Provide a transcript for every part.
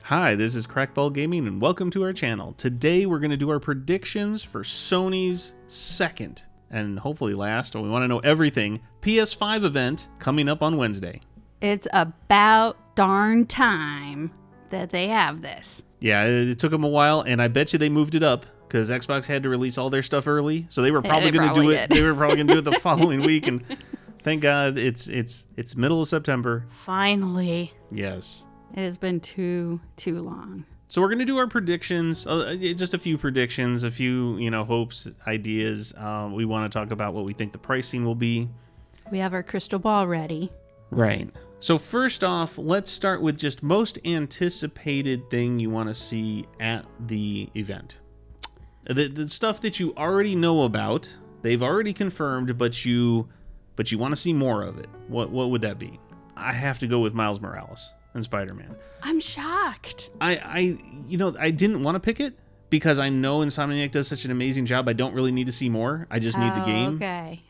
Hi, this is CrackBall Gaming, and welcome to our channel. Today we're going to do our predictions for Sony's second, and hopefully last, we want to know everything, PS5 event coming up on Wednesday. It's about darn time that they have this. Yeah, it took them a while, and I bet you they moved it up, because Xbox had to release all their stuff early, so they were probably going to do it. They were probably going to do it the following week, and thank God it's middle of September. Finally. Yes. It has been too long. So we're going to do our predictions, just a few predictions, a few, hopes, ideas. We want to talk about what we think the pricing will be. We have our crystal ball ready. Right. So first off, let's start with just most anticipated thing you want to see at the event. The stuff that you already know about, they've already confirmed, but you want to see more of it. What would that be? I have to go with Miles Morales and Spider-Man. I'm shocked. I didn't want to pick it because I know Insomniac does such an amazing job. I don't really need to see more. I just need the game. Okay.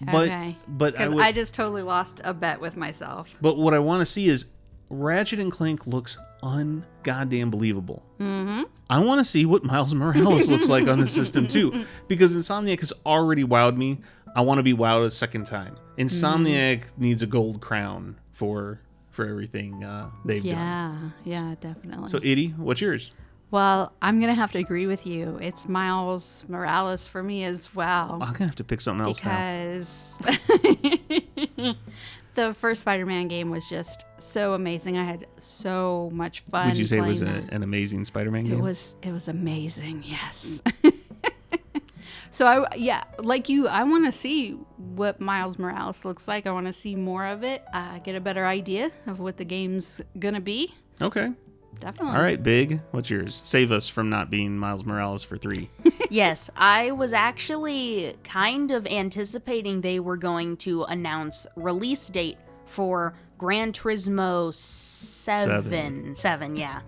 But I just totally lost a bet with myself. But what I want to see is Ratchet & Clank looks ungoddamn believable. Mm-hmm. I want to see what Miles Morales looks like on the system too, because Insomniac has already wowed me. I want to be wowed a second time. Insomniac needs a gold crown for everything they've done. Yeah, definitely. So, Edie, what's yours? Well, I'm going to have to agree with you. It's Miles Morales for me as well. I'm going to have to pick something else because the first Spider-Man game was just so amazing. I had so much fun. Would you say it was an amazing Spider-Man game? It was amazing, yes. So, I want to see what Miles Morales looks like. I want to see more of it, get a better idea of what the game's going to be. Okay. Definitely. All right, Big, what's yours? Save us from not being Miles Morales for 3. Yes, I was actually kind of anticipating they were going to announce release date for Gran Turismo 7, yeah.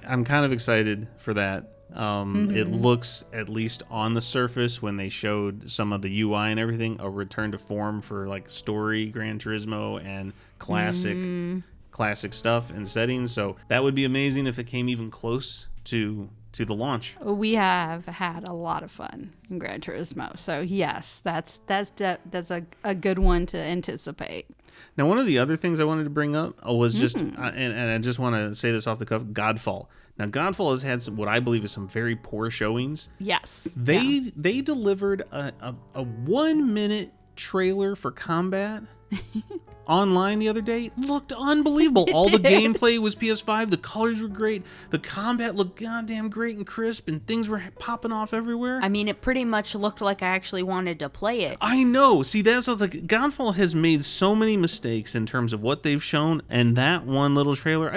I'm kind of excited for that. It looks, at least on the surface, when they showed some of the UI and everything, a return to form for like story Gran Turismo and classic stuff and settings. So that would be amazing if it came even close to the launch. We have had a lot of fun in Gran Turismo, so yes, that's a good one to anticipate. Now, one of the other things I wanted to bring up was just, and I just want to say this off the cuff, Godfall. Now, Godfall has had what I believe is some very poor showings. Yes. They delivered a 1-minute trailer for combat online the other day. Looked unbelievable. All the gameplay was PS5. The colors were great. The combat looked goddamn great and crisp, and things were popping off everywhere. I mean, it pretty much looked like I actually wanted to play it. I know. See, that's what's like. Godfall has made so many mistakes in terms of what they've shown, and that one little trailer,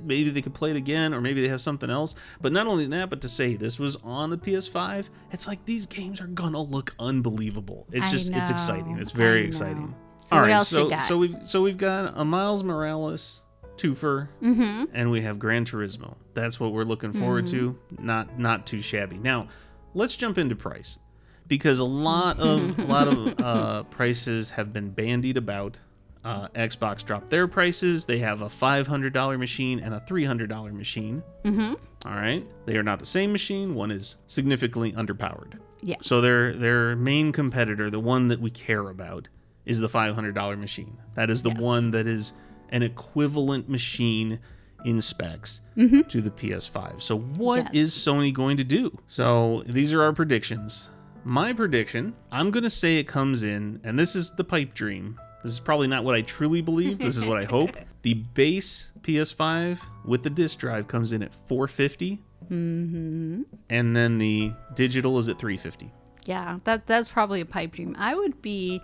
maybe they could play it again, or maybe they have something else. But not only that, but to say this was on the PS5, it's like these games are gonna look unbelievable. It's exciting. It's very exciting. So all what right, else you got? so we've got a Miles Morales twofer, and we have Gran Turismo. That's what we're looking forward to. Not too shabby. Now, let's jump into price, because a lot of prices have been bandied about. Xbox dropped their prices. They have a $500 machine and a $300 machine. All right, they are not the same machine. One is significantly underpowered. Yeah. So their main competitor, the one that we care about, is the $500 machine. That is the one that is an equivalent machine in specs to the PS5. So what is Sony going to do? So these are our predictions. My prediction, I'm going to say it comes in, and this is the pipe dream. This is probably not what I truly believe. This is what I hope. The base PS5 with the disc drive comes in at $450. And then the digital is at $350. Yeah, that's probably a pipe dream. I would be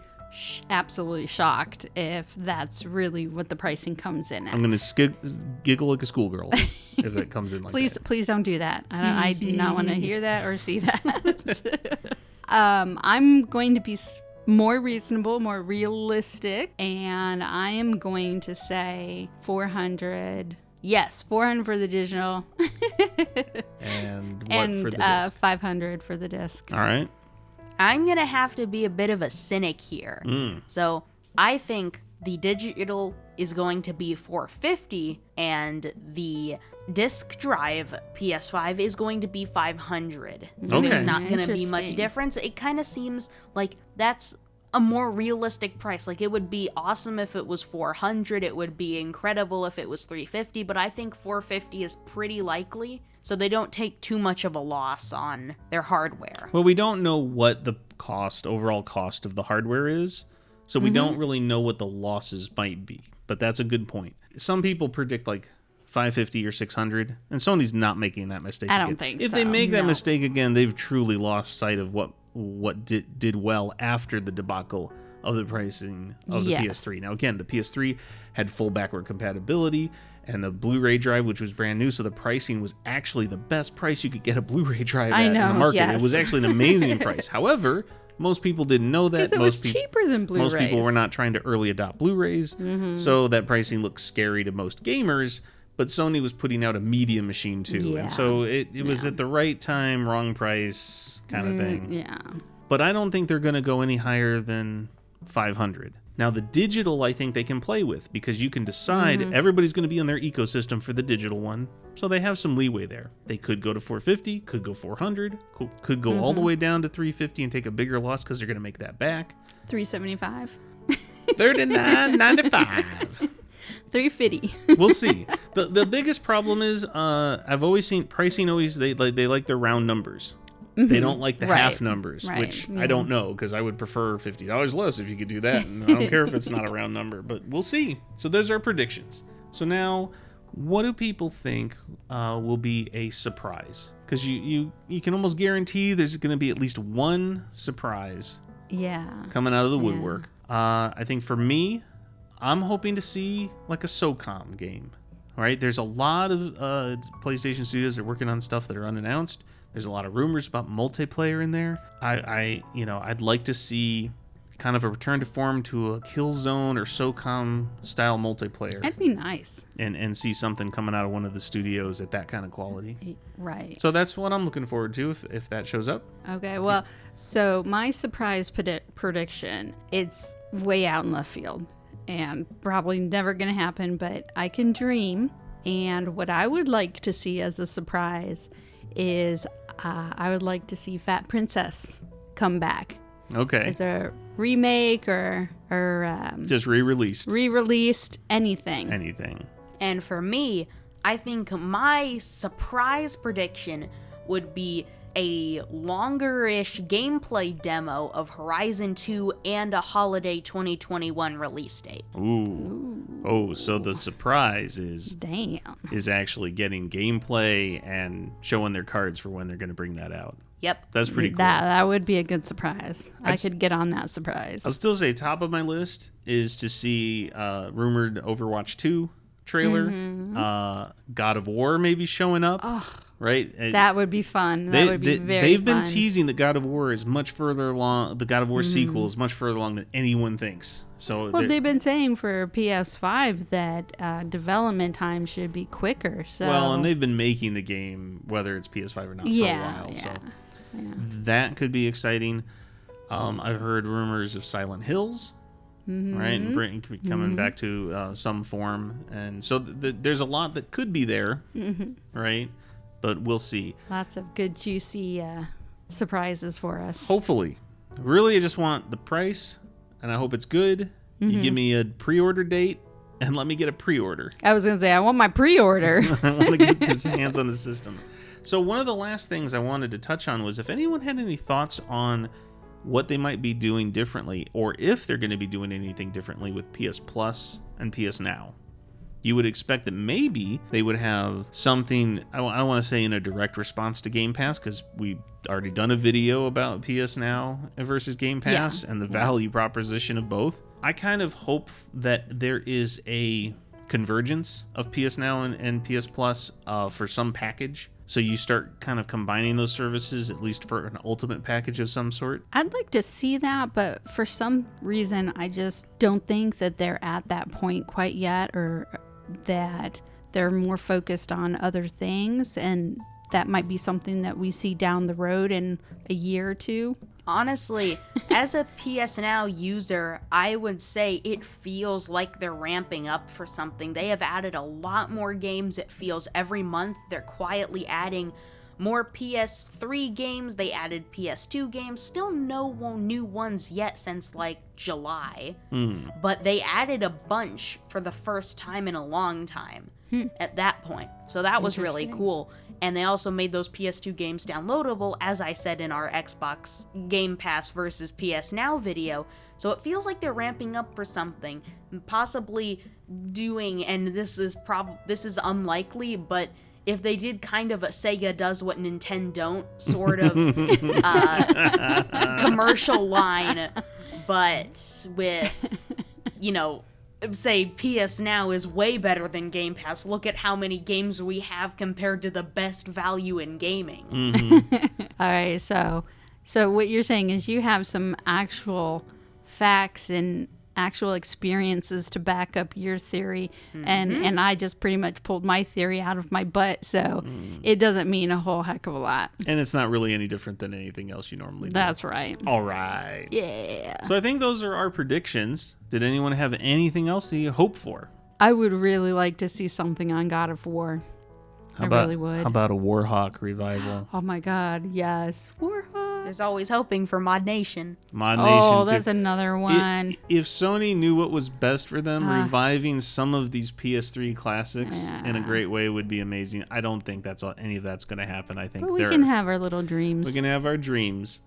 absolutely shocked if that's really what the pricing comes in at. I'm going to giggle like a schoolgirl if it comes in like that. Please don't do that. I do not want to hear that or see that. I'm going to be more reasonable, more realistic, and I am going to say 400. Yes, 400 for the digital. And what for the disc? 500 for the disc. All right. I'm going to have to be a bit of a cynic here. So I think the digital is going to be $450 and the disc drive PS5 is going to be $500. So Okay. there's not going to be much Interesting. difference. It kind of seems like that's a more realistic price. Like, it would be awesome if it was $400. It would be incredible if it was $350, but I think $450 is pretty likely. So they don't take too much of a loss on their hardware. Well, we don't know what the overall cost of the hardware is, so we don't really know what the losses might be. But that's a good point. Some people predict like $550 or $600, and Sony's not making that mistake. I don't again. think if so, they make that no. mistake again, they've truly lost sight of what did well after the debacle of the pricing of the Yes. PS3. Now, again, the PS3 had full backward compatibility and the Blu-ray drive, which was brand new, so the pricing was actually the best price you could get a Blu-ray drive I at in the know, market. yes. It was actually an amazing price. However, most people didn't know that. Because it was cheaper than Blu-rays. Most people were not trying to early adopt Blu-rays, Mm-hmm. so that pricing looked scary to most gamers. But Sony was putting out a media machine too, Yeah. and so it was at the right time, wrong price kind of thing. Yeah. But I don't think they're going to go any higher than 500. Now, the digital, I think they can play with, because you can decide everybody's going to be on their ecosystem for the digital one, so they have some leeway there. They could go to 450, could go 400, could go all the way down to 350 and take a bigger loss because they're going to make that back. $375. $39.95. $350. We'll see. The biggest problem is I've always seen pricing they like their round numbers. They don't like the Right. half numbers, Right. which I don't know, because I would prefer $50 less if you could do that. And I don't care if it's not a round number, but we'll see. So those are predictions. So now, what do people think will be a surprise? Because you can almost guarantee there's going to be at least one surprise Yeah. coming out of the woodwork. I think for me, I'm hoping to see like a SOCOM game. All right, there's a lot of PlayStation studios that are working on stuff that are unannounced. There's a lot of rumors about multiplayer in there. I'd like to see kind of a return to form to a Killzone or SOCOM style multiplayer, That'd be nice. and see something coming out of one of the studios at that kind of quality. Right. So that's what I'm looking forward to if that shows up. Okay, well, so my surprise prediction, it's way out in left field and probably never going to happen, but I can dream. And what I would like to see as a surprise is I would like to see Fat Princess come back Okay, as a remake or just re-released re-released, anything. anything. And for me, I think my surprise prediction would be a longer-ish gameplay demo of Horizon 2 and a holiday 2021 release date. Ooh. Oh, so the surprise Damn. is actually getting gameplay and showing their cards for when they're going to bring that out. Yep. That's pretty cool. That would be a good surprise. I I'd could get on that surprise. I'll still say top of my list is to see rumored Overwatch 2 trailer. God of War maybe showing up. Right? That would be fun. That would be very They've fun. been teasing that God of War is much further along. The God of War sequel is much further along than anyone thinks. So Well, they've been saying for PS5 that development time should be quicker. So and they've been making the game, whether it's PS5 or not, for a while. So that could be exciting. I've heard rumors of Silent Hills, right, and coming back to some form, and so there's a lot that could be there, right? But we'll see. lots of good juicy surprises for us. Hopefully, really, I just want the price, and I hope it's good. You give me a pre-order date, and let me get a pre-order. I was gonna say I want my pre-order. I want to get his hands on the system. So one of the last things I wanted to touch on was if anyone had any thoughts on what they might be doing differently, or if they're going to be doing anything differently with PS Plus and PS Now. You would expect that maybe they would have something, I don't want to say in a direct response to Game Pass, because we've already done a video about PS Now versus Game Pass and the value proposition of both. I kind of hope that there is a convergence of PS Now and PS Plus for some package. So you start kind of combining those services, at least for an ultimate package of some sort. I'd like to see that, but for some reason I just don't think that they're at that point quite yet, or that they're more focused on other things, and that might be something that we see down the road in a year or two. Honestly, as a PS Now user, I would say it feels like they're ramping up for something. They have added a lot more games. It feels every month they're quietly adding more PS3 games. They added PS2 games. Still no new ones yet since like July. But they added a bunch for the first time in a long time at that point. So that was really cool. And they also made those PS2 games downloadable, as I said in our Xbox Game Pass versus PS Now video. So it feels like they're ramping up for something, possibly doing, and this is unlikely, but if they did kind of a Sega does what Nintendo don't sort of commercial line, but with, say PS Now is way better than Game Pass. Look at how many games we have compared to the best value in gaming. All right, so what you're saying is you have some actual facts and actual experiences to back up your theory, and I just pretty much pulled my theory out of my butt, so it doesn't mean a whole heck of a lot. And it's not really any different than anything else you normally do. That's right. All right. Yeah. So I think those are our predictions. Did anyone have anything else that you hope for? I would really like to see something on God of War. I really would. How about a Warhawk revival? Oh my God, yes. Warhawk. There's always hoping for Mod Nation. Mod Nation. Oh, that's another one. If Sony knew what was best for them, reviving some of these PS3 classics in a great way would be amazing. I don't think any of that's going to happen. I think but we can have our little dreams. We can have our dreams.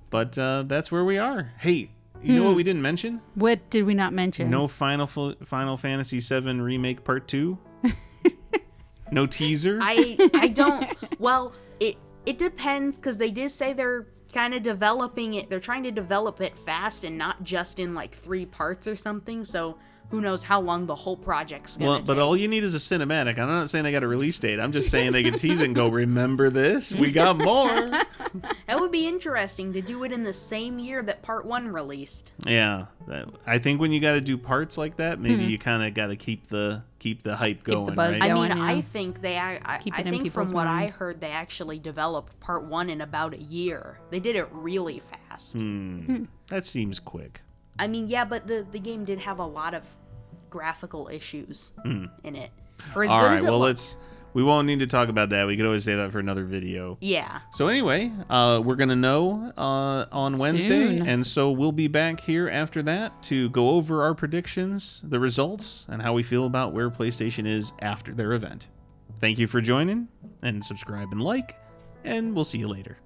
But that's where we are. Hey, you know what we didn't mention? What did we not mention? No Final Fantasy VII Remake Part 2? No teaser? I don't. Well, it depends, because they did say they're kind of developing it. They're trying to develop it fast and not just in like 3 parts or something. So who knows how long the whole project's going to take. But all you need is a cinematic. I'm not saying they got a release date. I'm just saying they can tease it and go, remember this? We got more. That would be interesting to do it in the same year that Part 1 released. Yeah. I think when you got to do parts like that, maybe you kind of got to keep the hype going, the buzz right? going. I mean, yeah. I think I think from what I heard, they actually developed Part 1 in about a year. They did it really fast. That seems quick. I mean, yeah, but the game did have a lot of graphical issues in it. For as All good right, as it well, looks. we won't need to talk about that. We could always save that for another video. Yeah. So anyway, we're going to know on Wednesday, Soon. and so we'll be back here after that to go over our predictions, the results, and how we feel about where PlayStation is after their event. Thank you for joining, and subscribe and like, and we'll see you later.